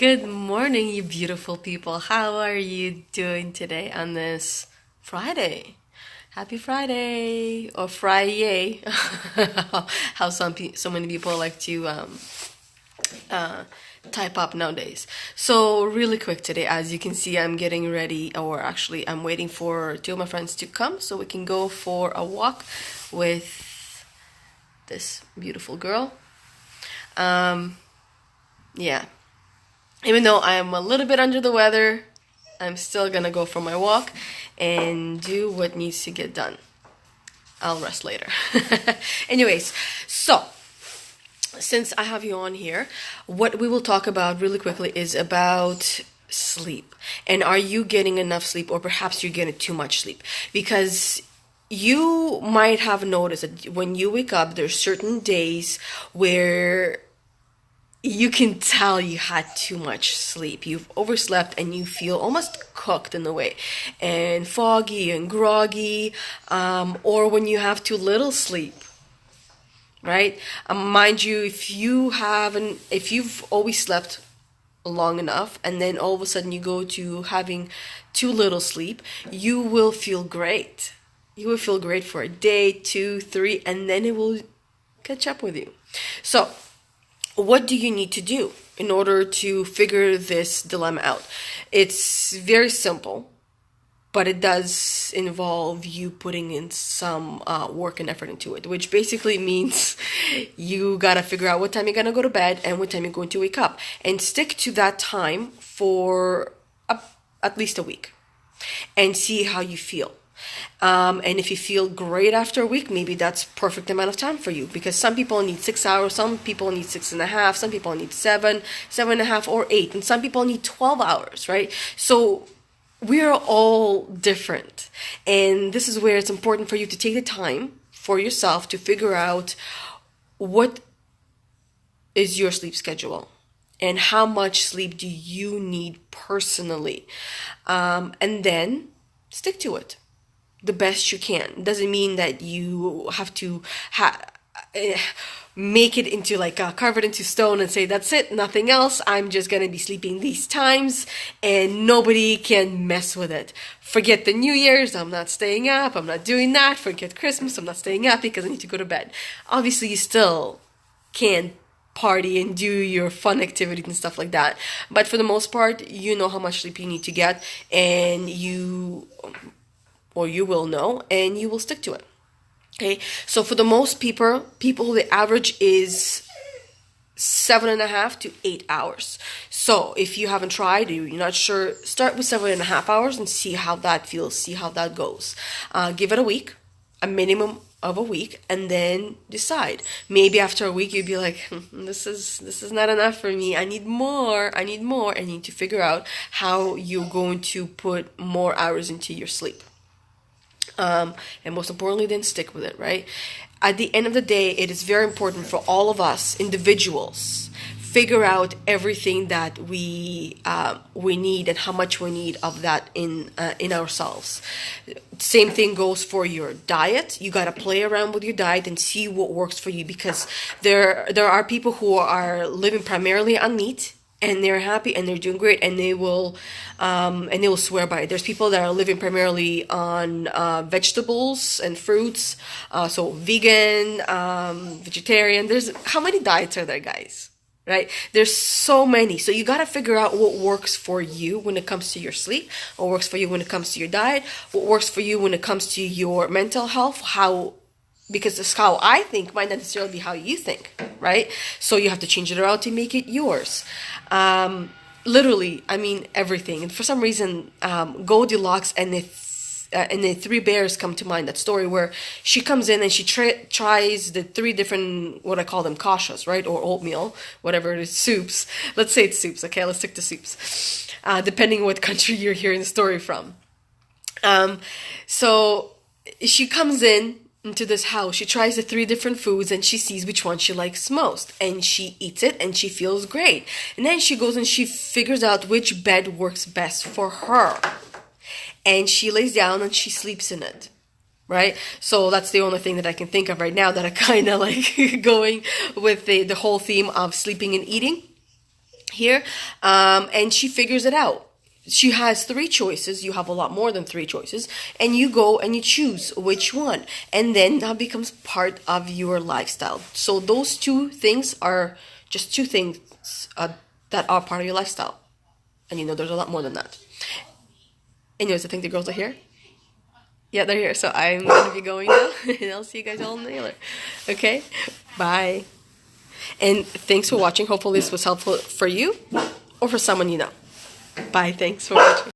Good morning, you beautiful people. How are you doing today on this Friday? Happy Friday or Friday, how so many people like to uh, type up nowadays. So really quick today, as you can see, I'm getting ready, or actually, I'm waiting for two of my friends to come so we can go for a walk with this beautiful girl. Yeah. Even though I'm a little bit under the weather, I'm still gonna go for my walk and do what needs to get done. I'll rest later. Anyways, so since I have you on here, what we will talk about really quickly is about sleep. And are you getting enough sleep, or perhaps you're getting too much sleep? Because you might have noticed that when you wake up, there's certain days where you can tell you had too much sleep. You've overslept and you feel almost cooked in a way, and foggy and groggy, or when you have too little sleep, right? Mind you, if you've always slept long enough and then all of a sudden you go to having too little sleep, you will feel great. You will feel great for a day, 2, 3, and then it will catch up with you. So, what do you need to do in order to figure this dilemma out? It's very simple, but it does involve you putting in some work and effort into it, which basically means you gotta figure out what time you're gonna go to bed and what time you're going to wake up, and stick to that time for at least a week and see how you feel. And if you feel great after a week, maybe that's perfect amount of time for you, because some people need 6 hours, some people need 6.5, some people need 7, 7.5, or 8, and some people need 12 hours, right? So we are all different, and this is where it's important for you to take the time for yourself to figure out what is your sleep schedule and how much sleep do you need personally, and then stick to it the best you can. Doesn't mean that you have to make it into carve it into stone and say that's it, nothing else. I'm just gonna be sleeping these times and nobody can mess with it. Forget the New Year's, I'm not staying up, I'm not doing that. Forget Christmas, I'm not staying up because I need to go to bed. Obviously, you still can party and do your fun activities and stuff like that, but for the most part, you know how much sleep you need to get, and you will know, and you will stick to it. Okay, so for the most people, the average is 7.5 to 8 hours. So if you haven't tried, you're not sure, start with 7.5 hours and see how that feels, see how that goes. Give it a week, a minimum of a week, and then decide. Maybe after a week you'd be like, this is not enough for me. I need more. And you need to figure out how you're going to put more hours into your sleep. And most importantly, then stick with it, right? At the end of the day, it is very important for all of us individuals figure out everything that we need and how much we need of that in ourselves. Same thing goes for your diet. You got to play around with your diet and see what works for you, because there are people who are living primarily on meat, and they're happy and they're doing great, and they will swear by it. There's people that are living primarily on vegetables and fruits, so vegan, vegetarian. There's how many diets are there, guys? Right? There's so many. So you got to figure out what works for you when it comes to your sleep, what works for you when it comes to your diet, what works for you when it comes to your mental health, because it's how I think might not necessarily be how you think, right? So you have to change it around to make it yours. Literally, I mean everything. And for some reason, Goldilocks and the Three Bears come to mind. That story where she comes in and she tries the 3 different, what I call them, kashas, right? Or oatmeal, whatever it is, soups. Let's say it's soups, okay? Let's stick to soups. Depending what country you're hearing the story from. So she comes into this house, she tries the 3 different foods, and she sees which one she likes most, and she eats it and she feels great, and then she goes and she figures out which bed works best for her, and she lays down and she sleeps in it, right? So that's the only thing that I can think of right now that I kind of like going with the whole theme of sleeping and eating. here, and she figures it out. She has 3 choices. You have a lot more than 3 choices, and you go and you choose which one, and then that becomes part of your lifestyle. So those 2 things are just 2 things that are part of your lifestyle, and there's a lot more than that. Anyways, I think the girls are here. Yeah, they're here. So I'm gonna be going now, and I'll see you guys all later. Okay, bye. And thanks for watching. Hopefully this was helpful for you or for someone you know. Bye. Thanks for watching.